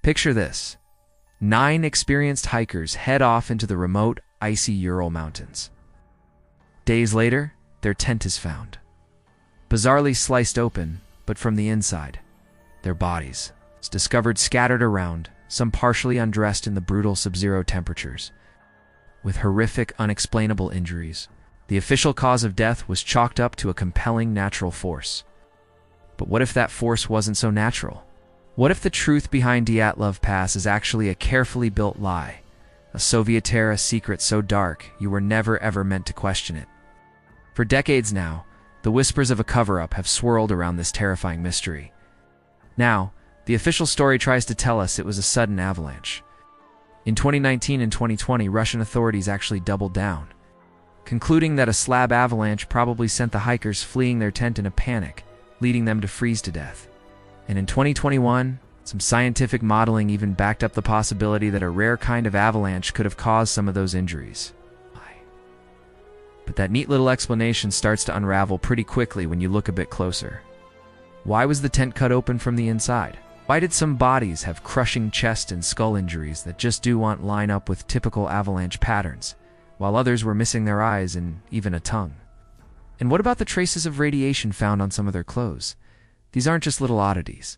Picture this. 9 experienced hikers head off into the remote, icy Ural Mountains. Days later, their tent is found. Bizarrely sliced open, but from the inside. Their bodies, discovered scattered around, some partially undressed in the brutal sub-zero temperatures. With horrific, unexplainable injuries, the official cause of death was chalked up to a compelling natural force. But what if that force wasn't so natural? What if the truth behind Dyatlov Pass is actually a carefully built lie? A Soviet-era secret so dark you were never ever meant to question it. For decades now, the whispers of a cover-up have swirled around this terrifying mystery. Now, the official story tries to tell us it was a sudden avalanche. In 2019 and 2020, Russian authorities actually doubled down, concluding that a slab avalanche probably sent the hikers fleeing their tent in a panic, leading them to freeze to death. And in 2021, some scientific modeling even backed up the possibility that a rare kind of avalanche could have caused some of those injuries. But that neat little explanation starts to unravel pretty quickly when you look a bit closer. Why was the tent cut open from the inside? Why did some bodies have crushing chest and skull injuries that just do not line up with typical avalanche patterns, while others were missing their eyes and even a tongue? And what about the traces of radiation found on some of their clothes? These aren't just little oddities.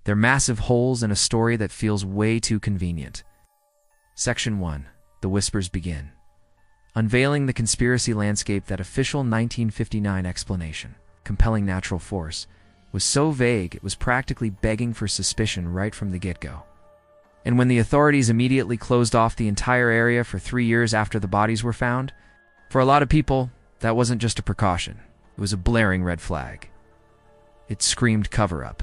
They're massive holes in a story that feels way too convenient. Section 1. The whispers begin. Unveiling the conspiracy landscape. That official 1959 explanation, compelling natural force, was so vague it was practically begging for suspicion right from the get-go. And when the authorities immediately closed off the entire area for 3 years after the bodies were found, for a lot of people, that wasn't just a precaution. It was a blaring red flag. It screamed cover-up.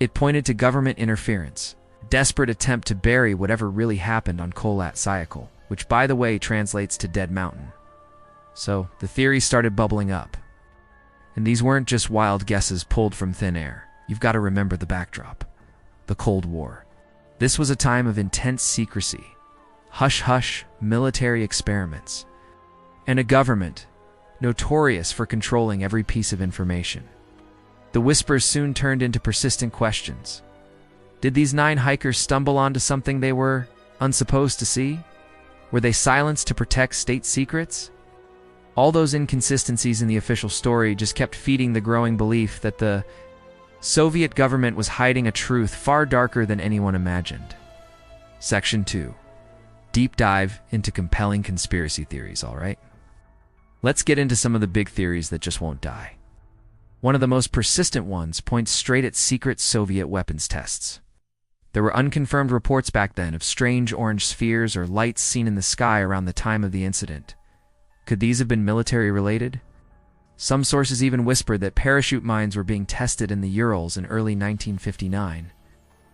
It pointed to government interference, a desperate attempt to bury whatever really happened on Kholat Syakhl, which by the way translates to Dead Mountain. So the theories started bubbling up. And these weren't just wild guesses pulled from thin air. You've got to remember the backdrop. The Cold War. This was a time of intense secrecy, hush-hush military experiments, and a government notorious for controlling every piece of information. The whispers soon turned into persistent questions. Did these 9 hikers stumble onto something they were unsupposed to see? Were they silenced to protect state secrets? All those inconsistencies in the official story just kept feeding the growing belief that the Soviet government was hiding a truth far darker than anyone imagined. Section 2. Deep dive into compelling conspiracy theories, all right? Let's get into some of the big theories that just won't die. One of the most persistent ones points straight at secret Soviet weapons tests. There were unconfirmed reports back then of strange orange spheres or lights seen in the sky around the time of the incident. Could these have been military-related? Some sources even whispered that parachute mines were being tested in the Urals in early 1959,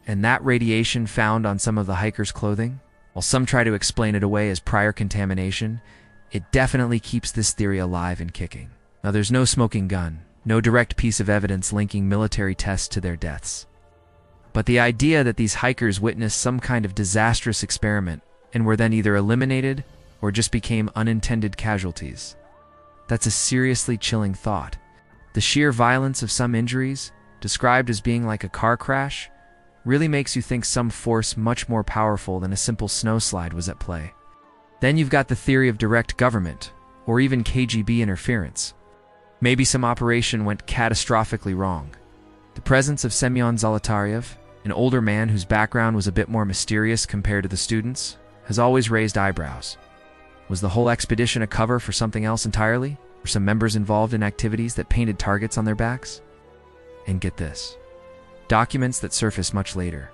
and that radiation found on some of the hikers' clothing, while some try to explain it away as prior contamination, it definitely keeps this theory alive and kicking. Now, there's no smoking gun, no direct piece of evidence linking military tests to their deaths. But the idea that these hikers witnessed some kind of disastrous experiment and were then either eliminated or just became unintended casualties. That's a seriously chilling thought. The sheer violence of some injuries, described as being like a car crash, really makes you think some force much more powerful than a simple snowslide was at play. Then you've got the theory of direct government, or even KGB interference. Maybe some operation went catastrophically wrong. The presence of Semyon Zolotaryov, an older man whose background was a bit more mysterious compared to the students, has always raised eyebrows. Was the whole expedition a cover for something else entirely? Were some members involved in activities that painted targets on their backs? And get this. Documents that surfaced much later,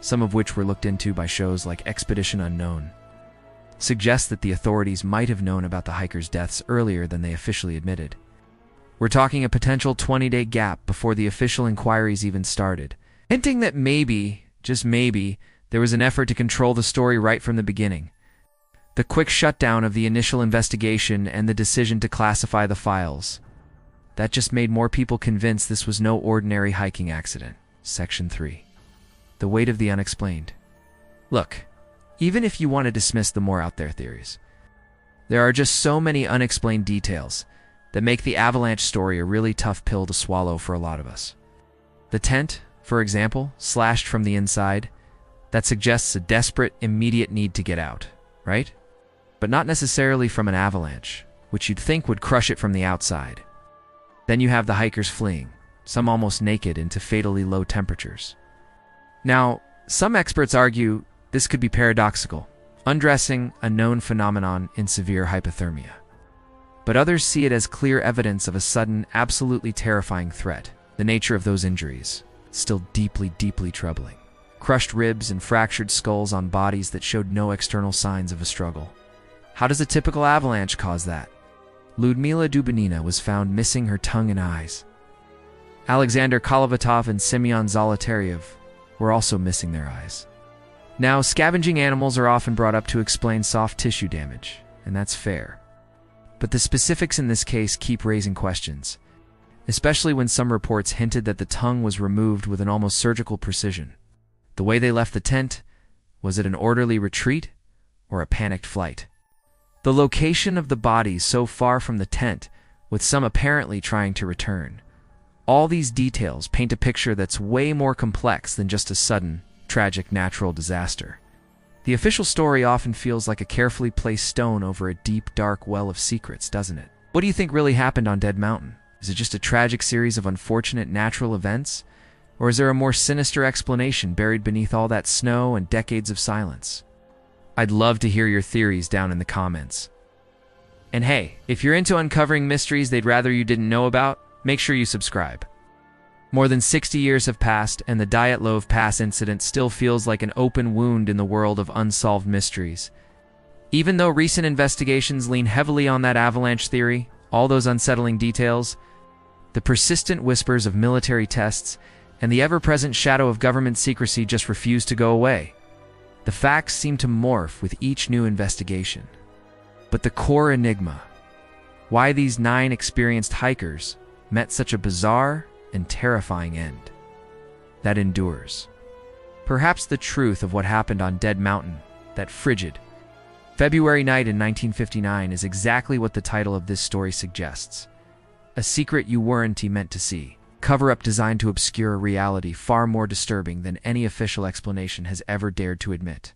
some of which were looked into by shows like Expedition Unknown, suggest that the authorities might have known about the hikers' deaths earlier than they officially admitted. We're talking a potential 20-day gap before the official inquiries even started, hinting that maybe, just maybe, there was an effort to control the story right from the beginning. The quick shutdown of the initial investigation and the decision to classify the files. That just made more people convinced this was no ordinary hiking accident. Section 3. The weight of the unexplained. Look, even if you want to dismiss the more out there theories, there are just so many unexplained details that make the avalanche story a really tough pill to swallow for a lot of us. The tent, for example, slashed from the inside, That suggests a desperate, immediate need to get out, right? But not necessarily from an avalanche, which you'd think would crush it from the outside. Then you have the hikers fleeing, some almost naked into fatally low temperatures. Now, some experts argue this could be paradoxical, undressing a known phenomenon in severe hypothermia. But others see it as clear evidence of a sudden, absolutely terrifying threat. The nature of those injuries, still deeply, deeply troubling. Crushed ribs and fractured skulls on bodies that showed no external signs of a struggle. How does a typical avalanche cause that? Ludmila Dubinina was found missing her tongue and eyes. Alexander Kolovatov and Semyon Zolotaryev were also missing their eyes. Now, scavenging animals are often brought up to explain soft tissue damage, and that's fair. But the specifics in this case keep raising questions, especially when some reports hinted that the tongue was removed with an almost surgical precision. The way they left the tent, was it an orderly retreat or a panicked flight? The location of the bodies so far from the tent, with some apparently trying to return. All these details paint a picture that's way more complex than just a sudden, tragic natural disaster. The official story often feels like a carefully placed stone over a deep, dark well of secrets, doesn't it? What do you think really happened on Dead Mountain? Is it just a tragic series of unfortunate natural events? Or is there a more sinister explanation buried beneath all that snow and decades of silence? I'd love to hear your theories down in the comments. And hey, if you're into uncovering mysteries they'd rather you didn't know about, make sure you subscribe. More than 60 years have passed, and the Dyatlov Pass incident still feels like an open wound in the world of unsolved mysteries. Even though recent investigations lean heavily on that avalanche theory, all those unsettling details, the persistent whispers of military tests, and the ever-present shadow of government secrecy just refuse to go away. The facts seem to morph with each new investigation. But the core enigma, why these 9 experienced hikers met such a bizarre and terrifying end, that endures. Perhaps the truth of what happened on Dead Mountain, that frigid February night in 1959, is exactly what the title of this story suggests. A secret you weren't meant to see. Cover-up designed to obscure a reality far more disturbing than any official explanation has ever dared to admit.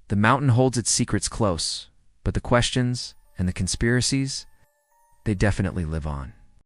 The mountain holds its secrets close, but the questions and the conspiracies, they definitely live on.